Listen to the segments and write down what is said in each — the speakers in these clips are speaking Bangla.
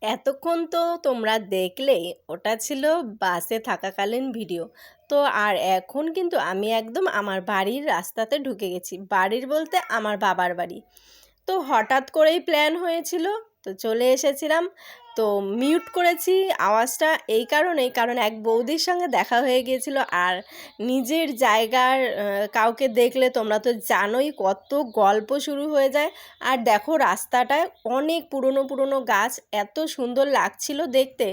এতক্ষণ তো তোমরা দেখলে ওটা ছিল বাসে থাকাকালীন ভিডিও। তো আর এখন কিন্তু আমি একদম আমার বাড়ির রাস্তাতে ঢুকে গেছি, বাড়ির বলতে আমার বাবার বাড়ি। তো হঠাৎ করেই প্ল্যান হয়েছিল, তো চলে এসেছিলাম। তো মিউট করেছি আওয়াজটা এই কারণেই, কারণ এক বৌদির সঙ্গে দেখা হয়ে গিয়েছিল। আর নিজের জায়গার কাউকে দেখলে তোমরা তো জানোই কত গল্প শুরু হয়ে যায়। আর দেখো রাস্তাটায় অনেক পুরনো পুরনো গাছ, এত সুন্দর লাগছিল দেখতে।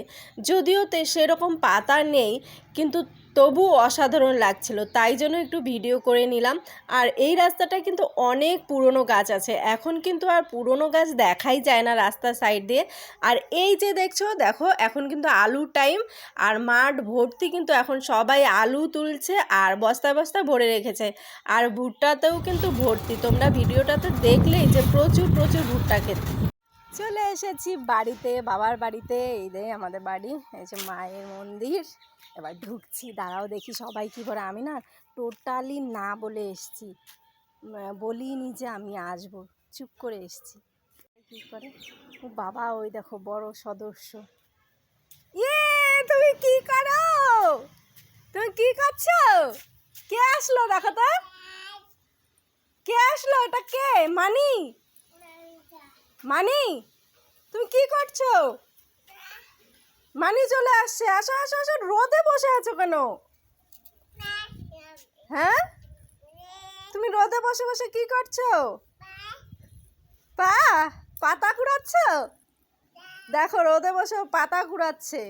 যদিও সেরকম পাতা নেই, কিন্তু তবু অসাধারণ লাগছিল, তাই জন্য একটু ভিডিও করে নিলাম। আর এই রাস্তাটা কিন্তু অনেক পুরনো গাছ আছে, এখন কিন্তু আর পুরনো গাছ দেখাই যায় না রাস্তার সাইড দিয়ে। আর এই যে দেখছো, দেখো এখন কিন্তু আলুর টাইম, আর মাঠ ভর্তি কিন্তু এখন সবাই আলু তুলছে আর বস্তায় বস্তায় ভরে রেখেছে। আর ভুট্টাতেও কিন্তু ভর্তি, তোমরা ভিডিওটাতে দেখলেই যে প্রচুর প্রচুর ভুট্টা খেতে। চলে এসেছি বাড়িতে, বাবার বাড়িতে। এই যে আমাদের বাড়ি, এই যে মায়ের মন্দির। এবার ঢুকছি, দাঁড়াও দেখি সবাই কী করে। আমি না টোটালি না বলে এসছি, বলিনি যে আমি আসবো, চুপ করে এসছি। কী করে ও বাবা, ওই দেখো বড় সদস্য। ইয়ে, তুমি কি করো? তুমি কি করছো? কে আসলো দেখো তো, কে আসলো? এটা কে? মানি? মানি, তুমি কি করছো? মানি চলে আসছে, আসো আসো আসো। রোদে বসে আছো কেন? হ্যাঁ, তুমি রোদে বসে বসে কি করছো? পাতা কুড়াচ্ছ? দেখো রোদে বসে পাতা কুড়াচ্ছে।